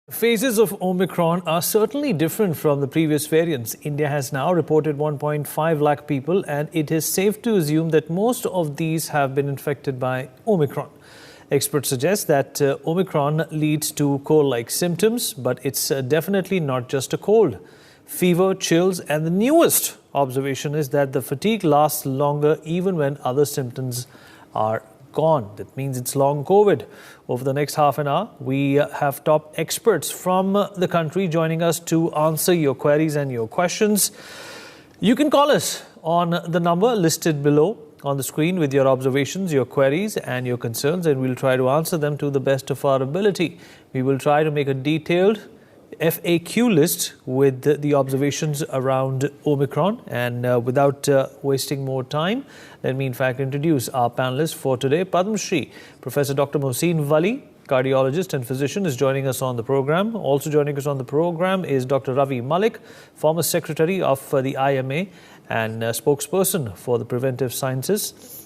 Phases of Omicron are certainly different from the previous variants. India has now reported 1.5 lakh people, and it is safe to assume that most of these have been infected by Omicron. Experts suggest that Omicron leads to cold-like symptoms, but it's definitely not just a cold. Fever, chills, and the newest observation is that the fatigue lasts longer even when other symptoms are gone. That means it's long COVID. Over the next half an hour, we have top experts from the country joining us to answer your queries and your questions. You can call us on the number listed below on the screen with your observations, your queries and your concerns, and we'll try to answer them to the best of our ability. We will try to make a detailed FAQ list with the observations around Omicron. And without wasting more time, let me in fact introduce our panelists for today. Padma Shri, Professor Dr. Mohseen Wali, cardiologist and physician, is joining us on the program. Also joining us on the program is Dr. Ravi Malik, former secretary of the IMA and spokesperson for the Preventive Sciences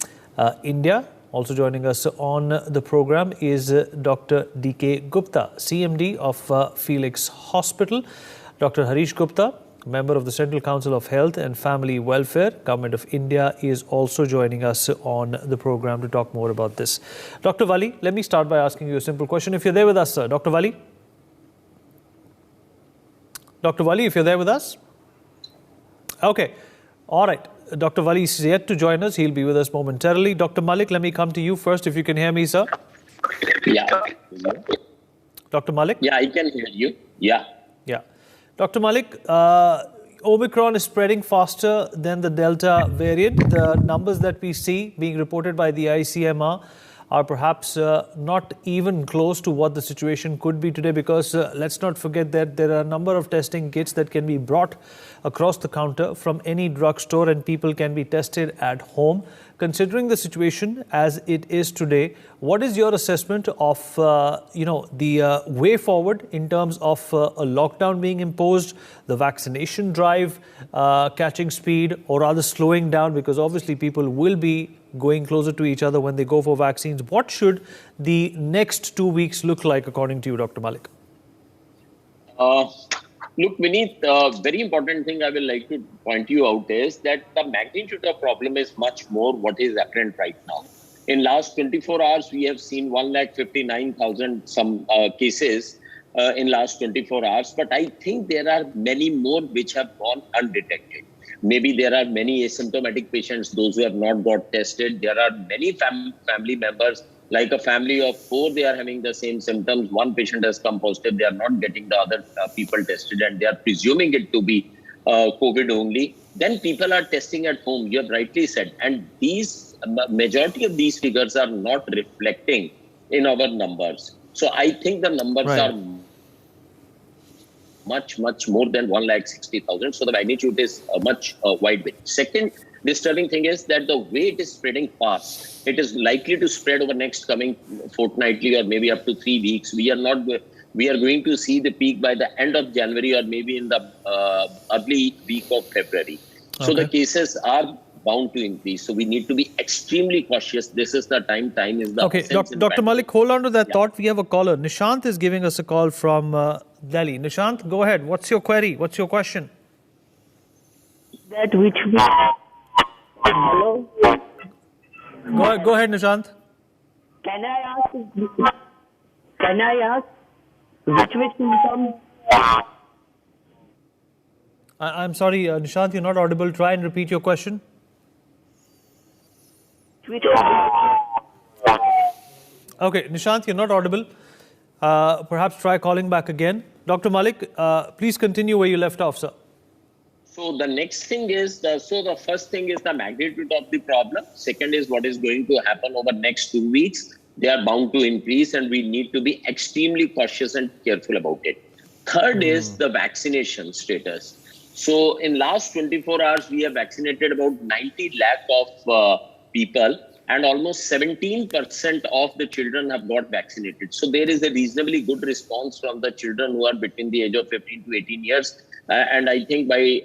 India. Also joining us on the program is Dr. D.K. Gupta, CMD of Felix Hospital. Dr. Harish Gupta, member of the Central Council of Health and Family Welfare, Government of India, is also joining us on the program to talk more about this. Dr. Wali, let me start by asking you a simple question. If you're there with us, sir. Dr. Wali? Dr. Wali, if you're there with us? Okay. All right. Dr. Wali is yet to join us. He'll be with us momentarily. Dr. Malik, let me come to you first, if you can hear me, sir. Yeah. Dr. Malik? Yeah, I can hear you. Yeah. Yeah. Dr. Malik, Omicron is spreading faster than the Delta variant. The numbers that we see being reported by the ICMR are perhaps not even close to what the situation could be today, because let's not forget that there are a number of testing kits that can be brought across the counter from any drugstore and people can be tested at home. Considering the situation as it is today, what is your assessment of the way forward in terms of a lockdown being imposed, the vaccination drive catching speed, or rather slowing down, because obviously people will be going closer to each other when they go for vaccines? What should the next 2 weeks look like according to you, Dr. Malik? Look, Vineet, very important thing I will like to point you out is that the magnitude of problem is much more what is apparent right now. In last 24 hours, we have seen 1,59,000 some cases in last 24 hours. But I think there are many more which have gone undetected. Maybe there are many asymptomatic patients, those who have not got tested. There are many family members, like a family of 4, they are having the same symptoms. One patient has come positive. They are not getting the other people tested, and they are presuming it to be COVID only. Then people are testing at home, you have rightly said. And these majority of these figures are not reflecting in our numbers. So I think the numbers are much more than 1,60,000. So the magnitude is much wide width. Second disturbing thing is that the way it is spreading fast, it is likely to spread over next coming fortnightly or maybe up to 3 weeks. We are going to see the peak by the end of January or maybe in the early week of February. So the cases are bound to increase. So we need to be extremely cautious. This is the time. Time is the okay. Dr. Malik, hold on to that thought. We have a caller. Nishant is giving us a call from Delhi. Nishant, go ahead. What's your query? What's your question? That which we... Hello? Go ahead, Nishant. Can I ask which symptom? I'm sorry, Nishant, you're not audible. Try and repeat your question. Okay, Nishant, you're not audible. Perhaps try calling back again. Dr. Malik, please continue where you left off, sir. So the next thing is, the first thing is the magnitude of the problem. Second is what is going to happen over next 2 weeks. They are bound to increase and we need to be extremely cautious and careful about it. Third is the vaccination status. So in last 24 hours, we have vaccinated about 90 lakh of people, and almost 17% of the children have got vaccinated. So there is a reasonably good response from the children who are between the age of 15 to 18 years. And I think by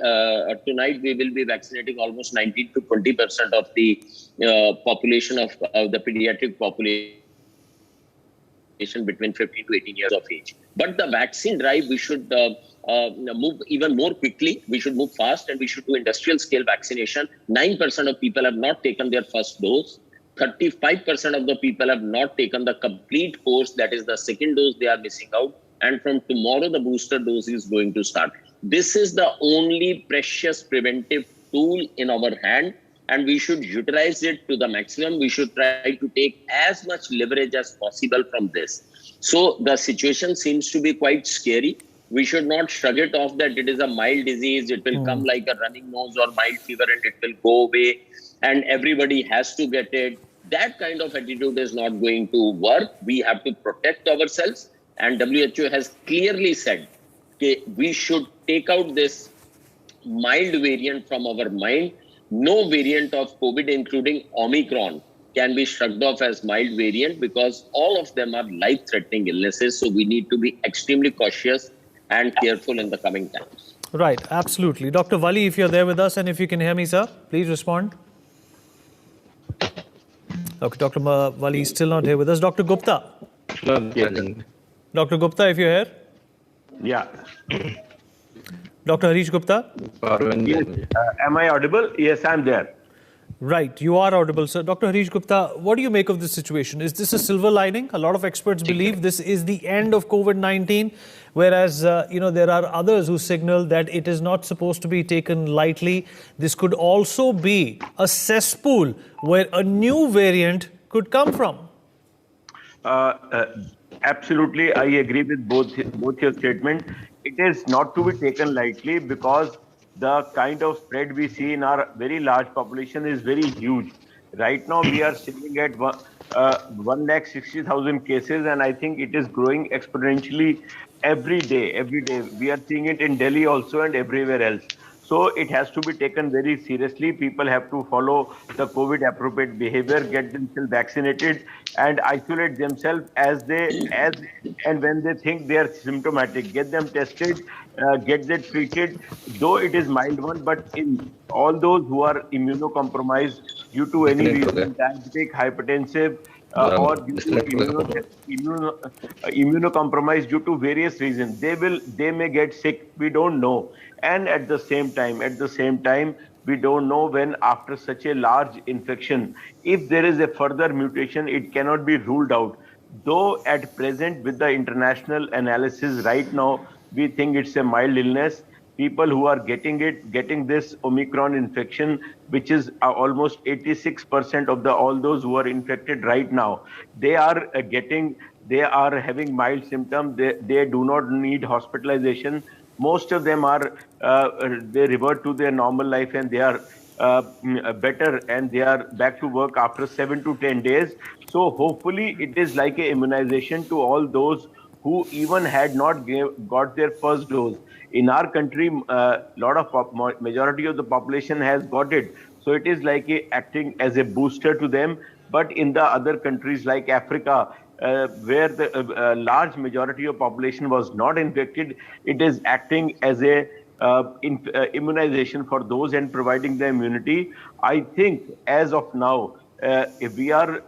tonight, we will be vaccinating almost 19 to 20% of the population of the pediatric population between 15 to 18 years of age. But the vaccine drive, we should move even more quickly. We should move fast, and we should do industrial scale vaccination. 9% of people have not taken their first dose. 35% of the people have not taken the complete course, that is the second dose they are missing out. And from tomorrow, the booster dose is going to start. This is the only precious preventive tool in our hand, and we should utilize it to the maximum. We should try to take as much leverage as possible from this. So the situation seems to be quite scary. We should not shrug it off that it is a mild disease. It will come like a running nose or mild fever and it will go away and everybody has to get it. That kind of attitude is not going to work. We have to protect ourselves. And WHO has clearly said that we should take out this mild variant from our mind. No variant of COVID, including Omicron, can be shrugged off as mild variant because all of them are life-threatening illnesses. So we need to be extremely cautious and careful in the coming times. Right, absolutely. Dr. Wali, if you're there with us and if you can hear me, sir, please respond. Okay, Dr. Wali is still not here with us. Dr. Gupta. Dr. Gupta, if you're here. Yeah. Dr. Harish Gupta. Yes. Am I audible? Yes, I'm there. Right, you are audible, sir. Dr. Harish Gupta, what do you make of this situation? Is this a silver lining? A lot of experts believe this is the end of COVID-19, whereas, there are others who signal that it is not supposed to be taken lightly. This could also be a cesspool where a new variant could come from. Absolutely, I agree with both your statements. It is not to be taken lightly because the kind of spread we see in our very large population is very huge. Right now, we are sitting at 160,000 cases, and I think it is growing exponentially every day. Every day, we are seeing it in Delhi also and everywhere else. So it has to be taken very seriously. People have to follow the COVID appropriate behavior, get themselves vaccinated and isolate themselves as and when they think they are symptomatic, get them tested, get them treated, though it is mild one, but in all those who are immunocompromised due to any reason, diabetic, hypertensive, or due to immunocompromised due to various reasons, they may get sick. We don't know. And at the same time, we don't know when after such a large infection, if there is a further mutation, it cannot be ruled out. Though at present, with the international analysis right now, we think it's a mild illness. People who are getting this Omicron infection, which is almost 86% of all those who are infected right now, they are having mild symptoms. They do not need hospitalization. Most of them they revert to their normal life and they are better and they are back to work after 7 to 10 days. So hopefully it is like an immunization to all those who even had not got their first dose. In our country, majority of the population has got it. So it is like acting as a booster to them. But in the other countries like Africa, where the large majority of population was not infected, it is acting as a immunization for those and providing the immunity. I think as of now, if we are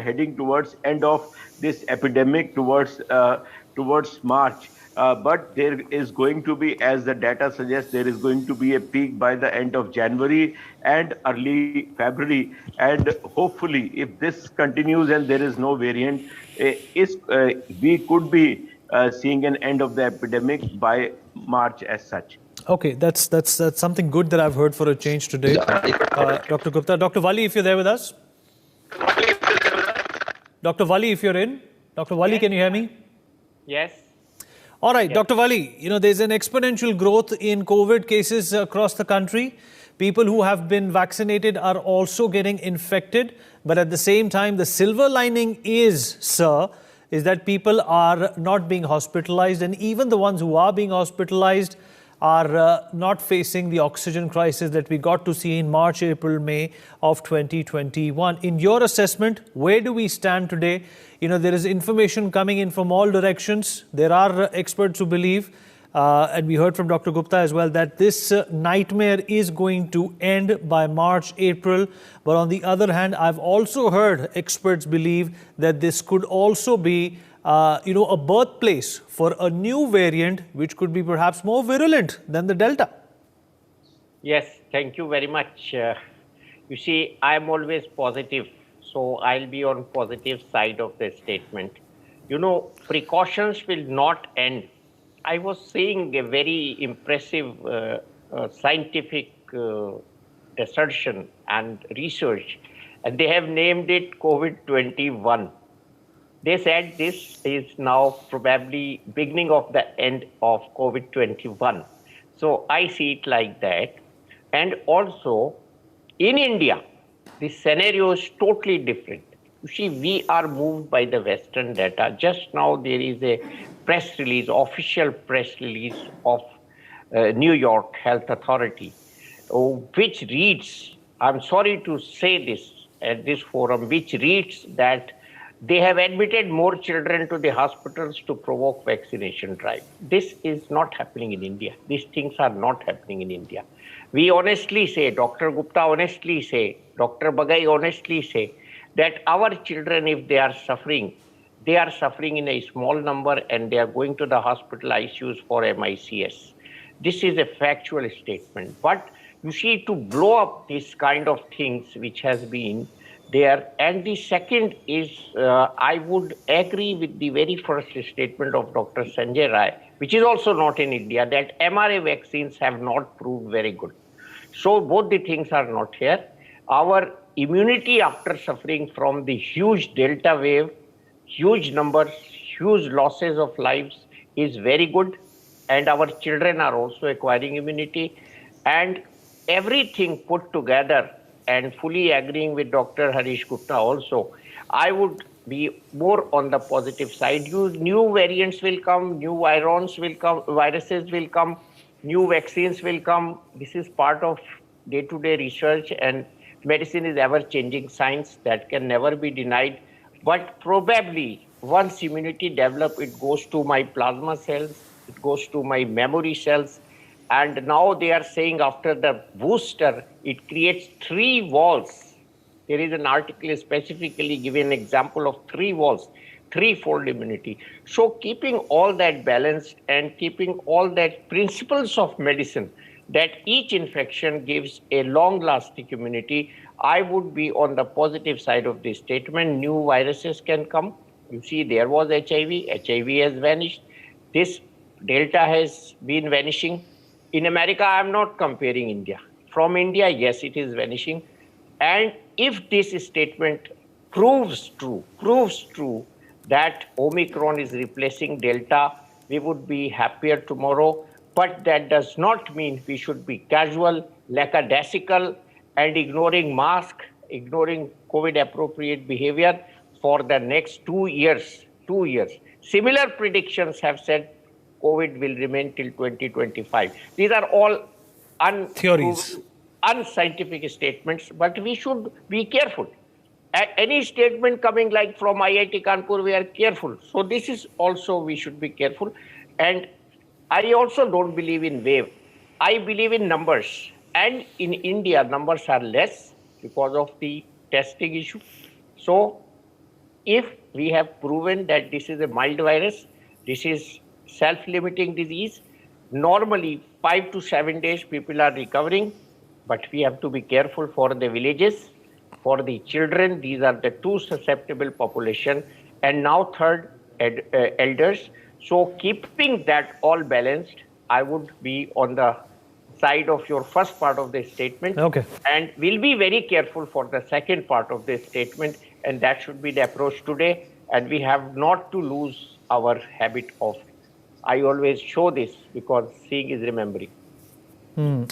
heading towards end of this epidemic towards March. But there is going to be, as the data suggests, there is going to be a peak by the end of January and early February. And hopefully, if this continues and there is no variant, we could be seeing an end of the epidemic by March as such. Okay, that's something good that I've heard for a change today. Dr. Gupta. Dr. Wali, if you're there with us. Dr. Wali, if you're in. Dr. Wali, can you hear me? Yes. All right, Dr. Wali, there's an exponential growth in COVID cases across the country. People who have been vaccinated are also getting infected. But at the same time, the silver lining is that people are not being hospitalized. And even the ones who are being hospitalized are not facing the oxygen crisis that we got to see in March, April, May of 2021. In your assessment, where do we stand today? There is information coming in from all directions. There are experts who believe, and we heard from Dr. Gupta as well, that this nightmare is going to end by March, April. But on the other hand, I've also heard experts believe that this could also be a birthplace for a new variant which could be perhaps more virulent than the Delta? Yes, thank you very much. You see, I am always positive, so I'll be on positive side of the statement. Precautions will not end. I was seeing a very impressive scientific assertion and research, and they have named it COVID-21. They said this is now probably beginning of the end of COVID-21. So I see it like that. And also, in India, the scenario is totally different. You see, we are moved by the Western data. Just now, there is a press release, official press release of New York Health Authority, which reads, I'm sorry to say this at this forum, which reads that they have admitted more children to the hospitals to provoke vaccination drive. This is not happening in India. These things are not happening in India. We honestly say, Dr. Gupta honestly say, Dr. Bagai honestly say, that our children, if they are suffering in a small number and they are going to the hospital ICUs for MICS. This is a factual statement. But you see, to blow up this kind of things which has been there. And the second is, I would agree with the very first statement of Dr. Sanjay Rai, which is also not in India, that mRNA vaccines have not proved very good. So both the things are not here. Our immunity after suffering from the huge Delta wave, huge numbers, huge losses of lives is very good. And our children are also acquiring immunity. And everything put together, and fully agreeing with Dr. Harish Gupta also, I would be more on the positive side. New variants will come, new virons will come, viruses will come, new vaccines will come. This is part of day-to-day research, and medicine is ever-changing science that can never be denied. But probably once immunity develops, it goes to my plasma cells, it goes to my memory cells. And now they are saying after the booster, it creates 3 walls. There is an article specifically giving an example of 3 walls, 3-fold immunity. So keeping all that balanced and keeping all that principles of medicine, that each infection gives a long-lasting immunity, I would be on the positive side of this statement. New viruses can come. You see, there was HIV. HIV has vanished. This Delta has been vanishing. In America, I am not comparing India. From India, yes, it is vanishing. And if this statement proves true that Omicron is replacing Delta, we would be happier tomorrow. But that does not mean we should be casual, lackadaisical, and ignoring mask, ignoring COVID-appropriate behavior for the next 2 years. 2 years. Similar predictions have said COVID will remain till 2025. These are all theories, unscientific statements, but we should be careful. Any statement coming like from IIT Kanpur, we are careful. So this is also, we should be careful. And I also don't believe in wave. I believe in numbers. And in India, numbers are less because of the testing issue. So if we have proven that this is a mild virus, this is self-limiting disease, normally 5 to 7 days people are recovering, but we have to be careful for the villages, for the children. These are the 2 susceptible population, and now third, elders. So keeping that all balanced, I would be on the side of your first part of the statement. Okay. And we'll be very careful for the second part of this statement, and that should be the approach today. And we have not to lose our habit of, I always show this because seeing is remembering.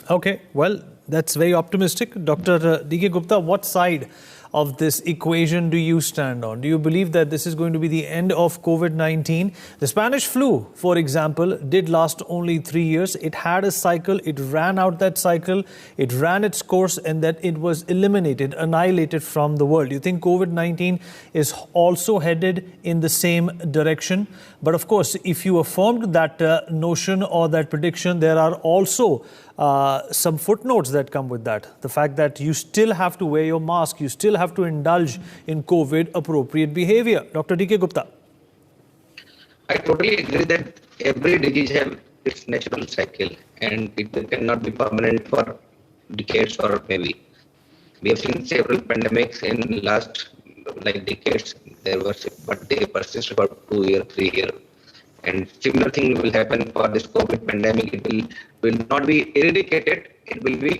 Okay, well, that's very optimistic. Dr. D.K. Gupta, what side of this equation do you stand on? Do you believe that this is going to be the end of COVID-19? The Spanish flu, for example, did last only 3 years. It had a cycle, it ran out that cycle, it ran its course, and that it was eliminated, annihilated from the world. Do you think COVID-19 is also headed in the same direction? But of course, if you affirmed that notion or that prediction, there are also some footnotes that come with that. The fact that you still have to wear your mask, you still have to indulge in COVID-appropriate behavior. Dr. D.K. Gupta. I totally agree that every disease has its natural cycle and it cannot be permanent for decades or maybe. We have seen several pandemics in last like decades. There was, but they persist for 2 years, 3 years. And similar thing will happen for this COVID pandemic. It will not be eradicated. It will be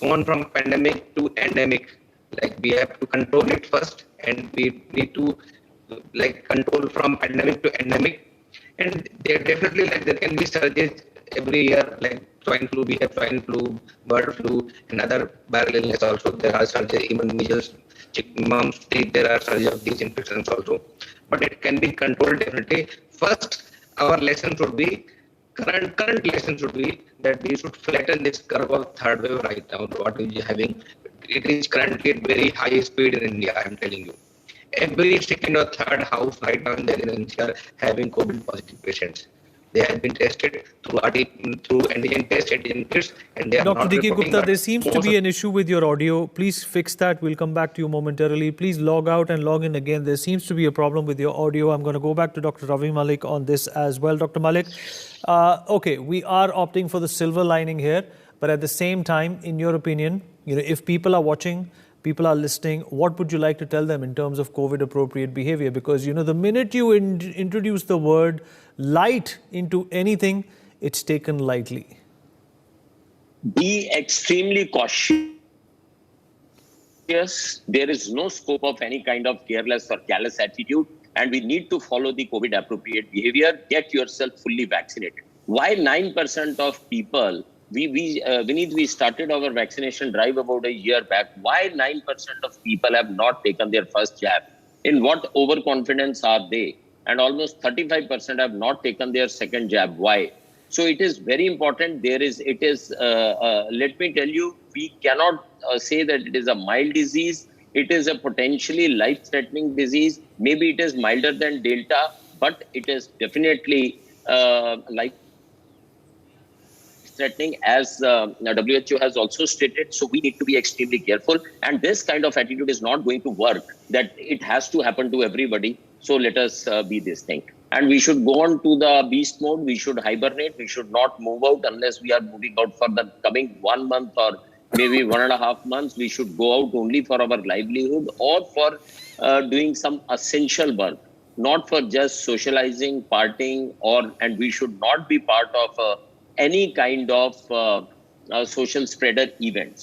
gone from pandemic to endemic. Like we have to control it first, and we need to like control from pandemic to endemic. And there definitely like there can be surges every year, like swine flu. We have swine flu, bird flu, and other viral illness also. There are surges, even measles, mumps. There are surges of these infections also. But it can be controlled definitely. First, our lesson should be current lesson should be that we should flatten this curve of third wave right now. What we are having, it is currently at very high speed in India. I am telling you, every second or third house right now in the NCR are having COVID positive patients. They have been tested through antigen test, antigen kits, and they are Dr. not D.K. reporting. Gupta, there seems to be an issue with your audio. Please fix that. We'll come back to you momentarily. Please log out and log in again. There seems to be a problem with your audio. I'm going to go back to Dr. Ravi Malik on this as well. Dr. Malik, okay, we are opting for the silver lining here. But at the same time, in your opinion, if people are watching, people are listening, what would you like to tell them in terms of COVID-appropriate behavior? Because, the minute you introduce the word light into anything, it's taken lightly. Be extremely cautious. There is no scope of any kind of careless or callous attitude, and we need to follow the COVID-appropriate behavior. Get yourself fully vaccinated. Why 9% of people... we started our vaccination drive about a year back. Why 9% of people have not taken their first jab? In what overconfidence are they? And almost 35% have not taken their second jab. Why? So it is very important. Let me tell you, we cannot say that it is a mild disease. It is a potentially life-threatening disease. Maybe it is milder than Delta, but it is definitely life-threatening, as WHO has also stated. So we need to be extremely careful. And this kind of attitude is not going to work, that it has to happen to everybody. So let us be this thing. And we should go on to the beast mode. We should hibernate. We should not move out unless we are moving out for the coming 1 month or maybe 1.5 months. We should go out only for our livelihood or for doing some essential work, not for just socializing, partying, and we should not be part of any kind of social spreader events.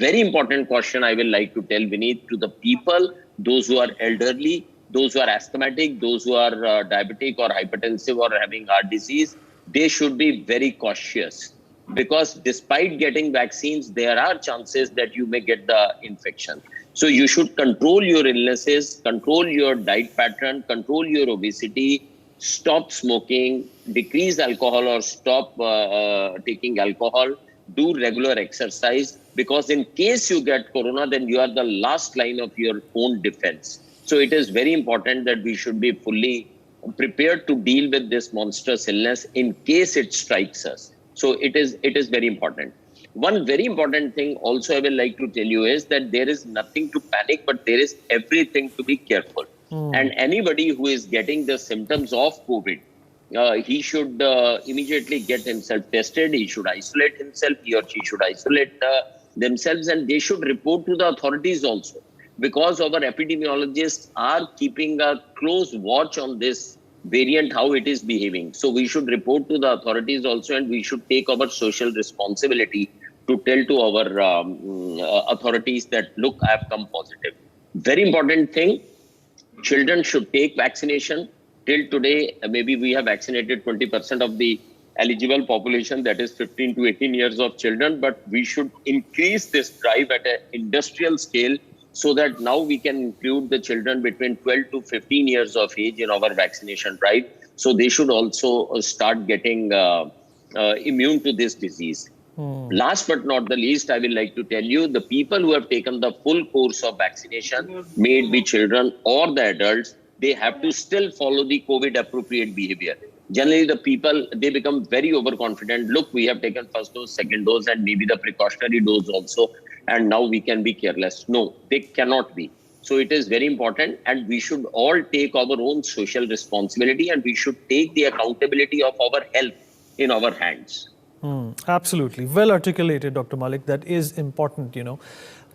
Very important caution I will like to tell, Vineet, to the people, those who are elderly, those who are asthmatic, those who are diabetic or hypertensive or having heart disease. They should be very cautious, because despite getting vaccines, there are chances that you may get the infection. So you should control your illnesses, control your diet pattern, control your obesity, stop smoking, decrease alcohol or stop taking alcohol, do regular exercise, because in case you get corona, then you are the last line of your own defense. So it is very important that we should be fully prepared to deal with this monstrous illness in case it strikes us. So it is very important. One very important thing also I will like to tell you is that there is nothing to panic, but there is everything to be careful. And anybody who is getting the symptoms of COVID, he should immediately get himself tested. He should isolate himself. He or she should isolate themselves, and they should report to the authorities also, because our epidemiologists are keeping a close watch on this variant, how it is behaving. So we should report to the authorities also, and we should take our social responsibility to tell to our authorities that, look, I have come positive. Very important thing. Children should take vaccination. Till today, maybe we have vaccinated 20% of the eligible population, that is 15 to 18 years of children. But we should increase this drive at an industrial scale, so that now we can include the children between 12 to 15 years of age in our vaccination drive. So they should also start getting immune to this disease. Last but not the least, I will like to tell you, the people who have taken the full course of vaccination, may it be children or the adults, they have to still follow the COVID-appropriate behavior. Generally, the people, they become very overconfident. Look, we have taken first dose, second dose, and maybe the precautionary dose also, and now we can be careless. No, they cannot be. So it is very important, and we should all take our own social responsibility, and we should take the accountability of our health in our hands. Absolutely. Well articulated, Dr. Malik. That is important,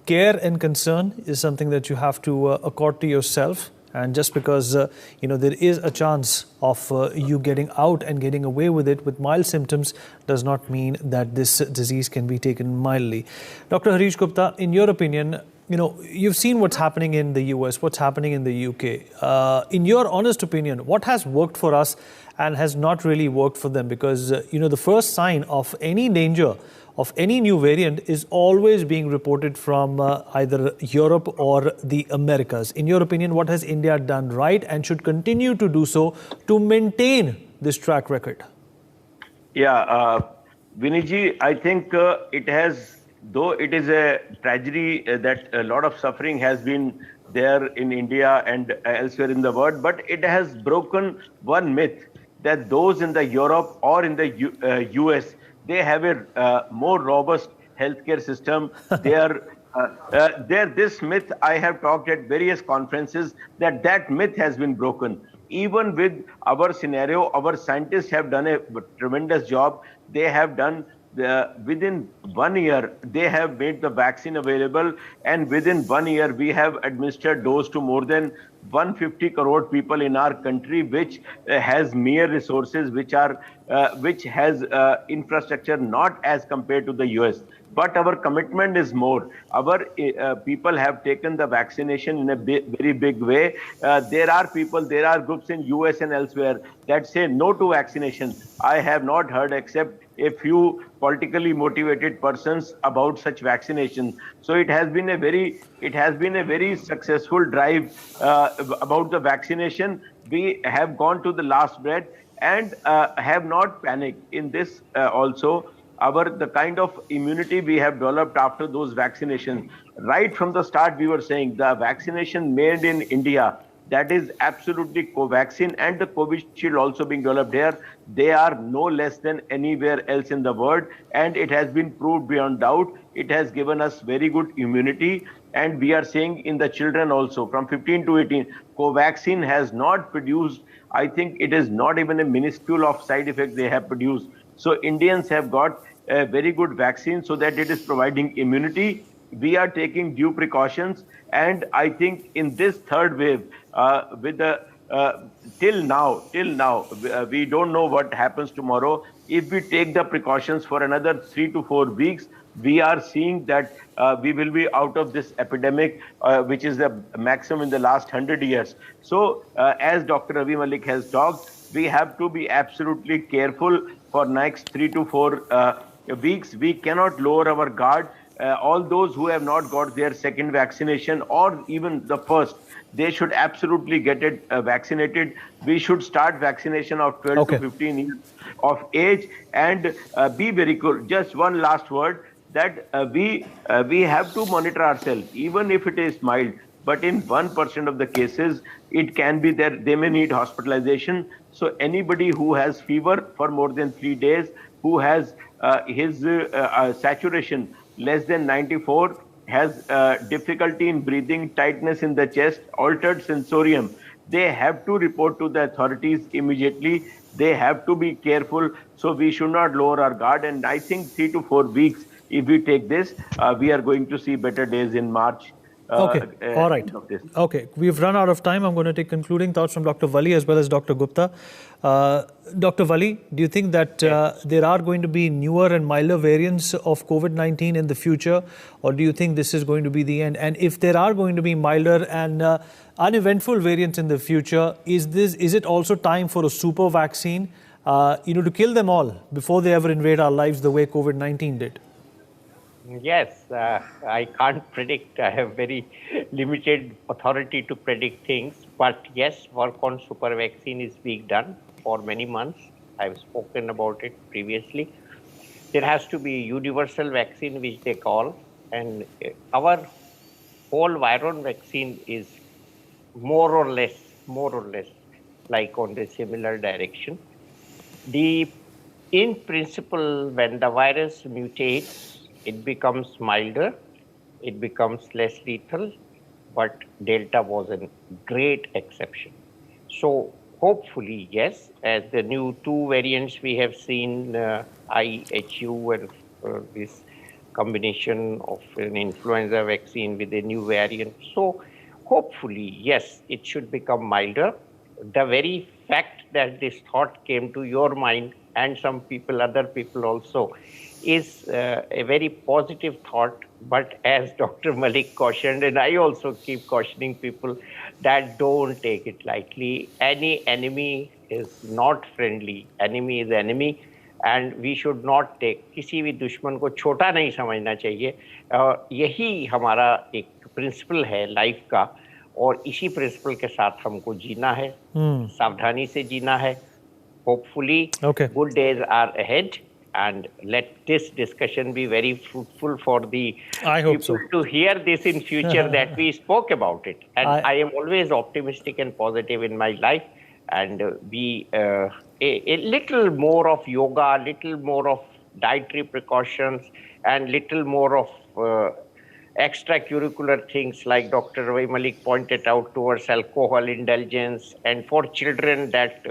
Care and concern is something that you have to accord to yourself. And just because, there is a chance of you getting out and getting away with it with mild symptoms does not mean that this disease can be taken mildly. Dr. Harish Gupta, in your opinion, you've seen what's happening in the US, what's happening in the UK. In your honest opinion, what has worked for us and has not really worked for them? Because, the first sign of any danger of any new variant is always being reported from either Europe or the Americas. In your opinion, what has India done right and should continue to do so to maintain this track record? Yeah, Viniji, I think it has, though it is a tragedy that a lot of suffering has been there in India and elsewhere in the world, but it has broken one myth that those in the Europe or in the US, they have a more robust healthcare system. This myth, I have talked at various conferences, that myth has been broken. Even with our scenario, our scientists have done a tremendous job. They have done, within 1 year, they have made the vaccine available. And within 1 year, we have administered dose to more than 150 crore people in our country, which has mere resources, which has infrastructure not as compared to the US. But our commitment is more. Our people have taken the vaccination in a very big way. There are groups in US and elsewhere that say no to vaccination. I have not heard except a few politically motivated persons about such vaccination. So it has been a very successful drive about the vaccination. We have gone to the last breath and have not panicked in this also. The kind of immunity we have developed after those vaccinations. Right from the start, we were saying the vaccination made in India, that is absolutely Covaxin and the Covishield also being developed here. They are no less than anywhere else in the world, and it has been proved beyond doubt. It has given us very good immunity, and we are seeing in the children also from 15 to 18, Covaxin has not produced, I think it is not even a minuscule of side effects they have produced. So Indians have got a very good vaccine so that it is providing immunity. We are taking due precautions, and I think in this third wave, till now, we don't know what happens tomorrow. If we take the precautions for another 3 to 4 weeks, we are seeing that we will be out of this epidemic, which is the maximum in the last 100 years. So, as Dr. Ravi Malik has talked, we have to be absolutely careful for next 3 to 4 weeks. We cannot lower our guard. All those who have not got their second vaccination or even the first, they should absolutely get it vaccinated. We should start vaccination of 12 to 15 years of age and be very cool. Just one last word, that we have to monitor ourselves, even if it is mild. But in 1% of the cases, it can be that they may need hospitalization. So anybody who has fever for more than 3 days, who has his saturation less than 94, has difficulty in breathing, tightness in the chest, altered sensorium, they have to report to the authorities immediately. They have to be careful. So we should not lower our guard. And I think 3 to 4 weeks, if we take this, we are going to see better days in March. Okay, all right. Okay, we've run out of time. I'm going to take concluding thoughts from Dr. Vali as well as Dr. Gupta. Dr. Vali, do you think that there are going to be newer and milder variants of COVID-19 in the future, or do you think this is going to be the end? And if there are going to be milder and uneventful variants in the future, is it also time for a super vaccine, to kill them all before they ever invade our lives the way COVID-19 did? Yes, I can't predict. I have very limited authority to predict things. But yes, work on super vaccine is being done for many months. I've spoken about it previously. There has to be universal vaccine, which they call. And our whole Viron vaccine is more or less like on the similar direction. In principle, when the virus mutates, it becomes milder, it becomes less lethal, but Delta was a great exception. So hopefully, yes, as the new two variants we have seen, IHU and this combination of an influenza vaccine with a new variant. So hopefully, yes, it should become milder. The very fact that this thought came to your mind and some people, other people also, is a very positive thought. But as Dr. Malik cautioned, and I also keep cautioning people that don't take it lightly. Any enemy is not friendly. Enemy is enemy. And we should not take, किसी भी दुश्मन को छोटा नहीं समझना चाहिए. यही हमारा एक प्रिंसिपल है लाइफ का, और इसी प्रिंसिपल के साथ हमको जीना है, सावधानी से जीना है. Hopefully, good days are ahead, and let this discussion be very fruitful for the people to hear this in future that we spoke about it. And I am always optimistic and positive in my life, and be a little more of yoga, a little more of dietary precautions, and little more of extracurricular things like Dr. Ravi Malik pointed out towards alcohol indulgence, and for children that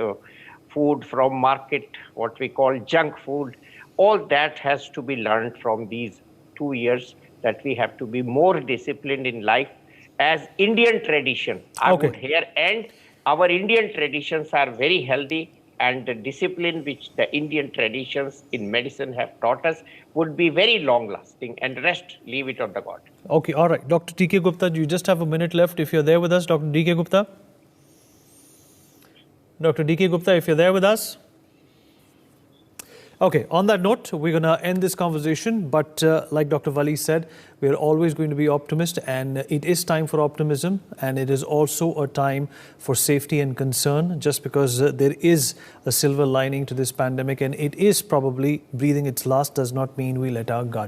food from market, what we call junk food, all that has to be learned from these 2 years, that we have to be more disciplined in life as Indian tradition. I would here end. Our Indian traditions are very healthy, and the discipline which the Indian traditions in medicine have taught us would be very long lasting, and rest, leave it on the God. Okay, all right. Dr. D.K. Gupta, you just have a minute left if you're there with us. Dr. D.K. Gupta? Dr. D.K. Gupta, if you're there with us? Okay, on that note, we're going to end this conversation. But like Dr. Vali said, we're always going to be optimistic, and it is time for optimism. And it is also a time for safety and concern, just because there is a silver lining to this pandemic, and it is probably breathing its last does not mean we let our guard